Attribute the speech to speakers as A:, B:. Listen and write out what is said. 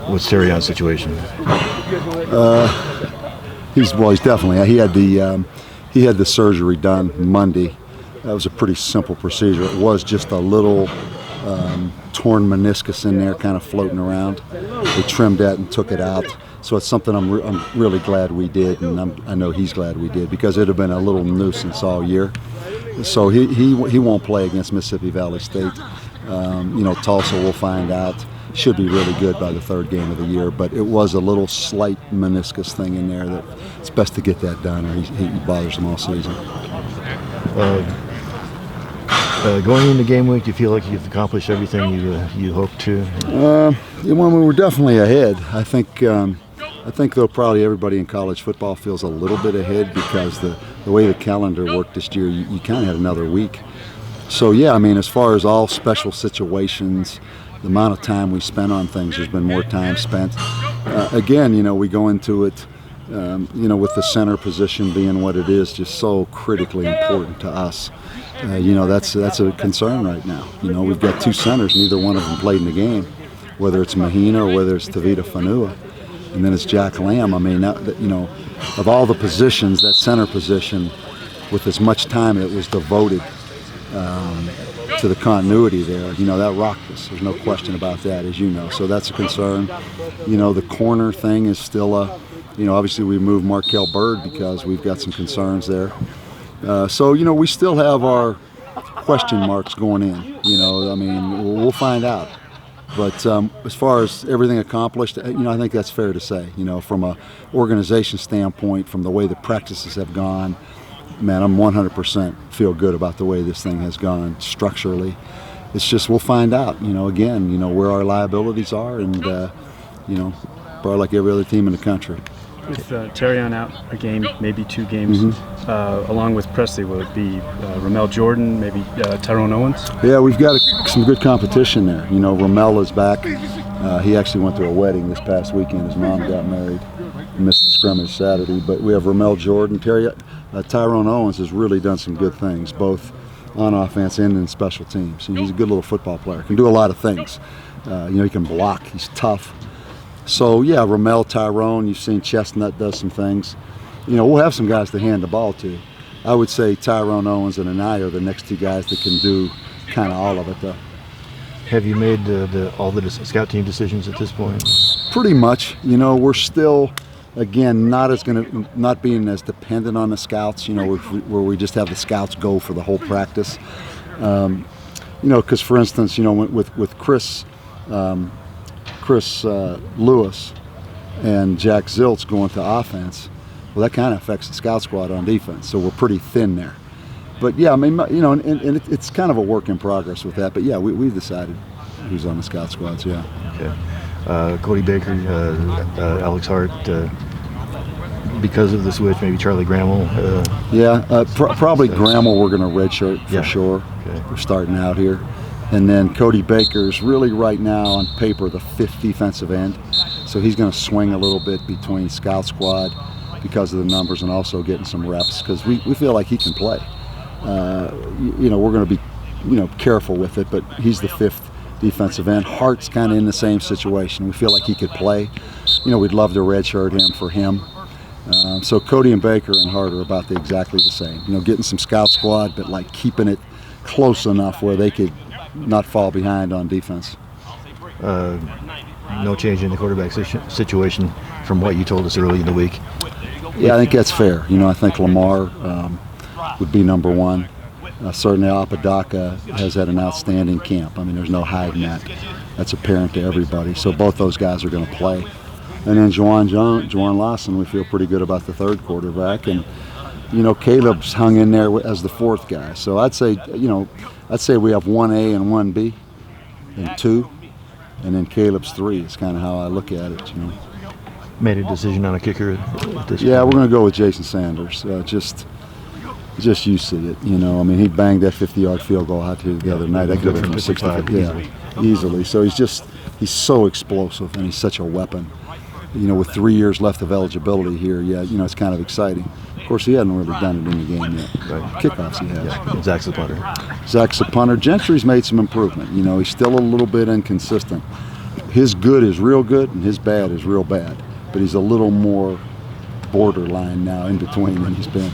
A: What's Terrion's situation?
B: He's definitely. He had the surgery done Monday. That was a pretty simple procedure. It was just a little torn meniscus in there, kind of floating around. We trimmed that and took it out. So it's something I'm really glad we did, and I know he's glad we did, because it'd have been a little nuisance all year. So he won't play against Mississippi Valley State. Tulsa, we'll find out. Should be really good by the third game of the year, but it was a little slight meniscus thing in there that it's best to get that done, or he bothers them all season.
A: Going into game week, do you feel like you've accomplished everything you hoped to?
B: We were definitely ahead. I think though probably everybody in college football feels a little bit ahead, because the way the calendar worked this year, you kind of had another week. So yeah, I mean, as far as all special situations, the amount of time we spent on things, there's been more time spent. Again, we go into it, with the center position being what it is, just so critically important to us. That's a concern right now. We've got two centers, neither one of them played in the game, whether it's Mahina or whether it's Tavita Fanua. And then it's Jack Lamb. I mean, of all the positions, that center position, with as much time it was devoted to the continuity there, that rocked us. There's no question about that, as you know. So that's a concern. The corner thing is still obviously we moved Markel Bird because we've got some concerns there. So we still have our question marks going in. We'll find out. But as far as everything accomplished, I think that's fair to say. From a organization standpoint, from the way the practices have gone, man, I'm 100% feel good about the way this thing has gone structurally. It's just we'll find out, again, where our liabilities are, and, probably like every other team in the country.
C: With Terrion out a game, maybe two games, along with Presley, will it be Ramel Jordan, maybe Tyrone Owens? Yeah,
B: we've got some good competition there. Ramel is back. He actually went to a wedding this past weekend. His mom got married. He missed the scrimmage Saturday. But we have Ramel Jordan. Tyrone Owens has really done some good things, both on offense and in special teams. He's a good little football player. Can do a lot of things. He can block. He's tough. So, yeah, Ramel, Tyrone, you've seen Chestnut does some things. We'll have some guys to hand the ball to. I would say Tyrone Owens and Anai are the next two guys that can do kind of all of it, though.
A: Have you made all the scout team decisions at this point?
B: Pretty much. We're still, again, not being as dependent on the scouts, where we just have the scouts go for the whole practice. Because, for instance, with Chris Lewis and Jack Ziltz going to offense, well, that kind of affects the scout squad on defense. So we're pretty thin there. But yeah, I mean, and it's kind of a work in progress with that. But yeah, we've decided who's on the scout squads. Yeah.
A: Okay. Cody Baker, Alex Hart. Because of the switch, maybe Charlie Grammel.
B: Probably Grammel. We're going to redshirt for sure. Okay. We're starting out here. And then Cody Baker's really right now on paper the fifth defensive end. So he's going to swing a little bit between scout squad because of the numbers and also getting some reps, because we feel like he can play. We're going to be, careful with it, but he's the fifth defensive end. Hart's kind of in the same situation. We feel like he could play. We'd love to redshirt him for him. So Cody and Baker and Hart are about exactly the same. Getting some scout squad, but like keeping it close enough where they could not fall behind on defense.
A: No change in the quarterback situation from what you told us early in the week.
B: Yeah, I think that's fair. I think Lamar would be number one. Certainly Apodaca has had an outstanding camp. I mean, there's no hiding that. That's apparent to everybody. So both those guys are going to play. And then Juwan Lawson, we feel pretty good about the third quarterback. And, Caleb's hung in there as the fourth guy. So I'd say we have 1A and 1B and 2. And then Caleb's 3 is kind of how I look at it,
A: Made a decision on a kicker at this
B: Yeah, point. We're going to go with Jason Sanders. Just you see it, I mean, he banged that 50-yard field goal out here the other night. That could have been 65. Easily. So he's so explosive, and he's such a weapon. With 3 years left of eligibility here, it's kind of exciting. Of course, he hadn't really done it in the game yet. Right. Kickoffs he has.
A: Yeah. Zach's the punter.
B: Zach's the punter. Gentry's made some improvement. He's still a little bit inconsistent. his good is real good and his bad is real bad. But he's a little more borderline now in between than he's been.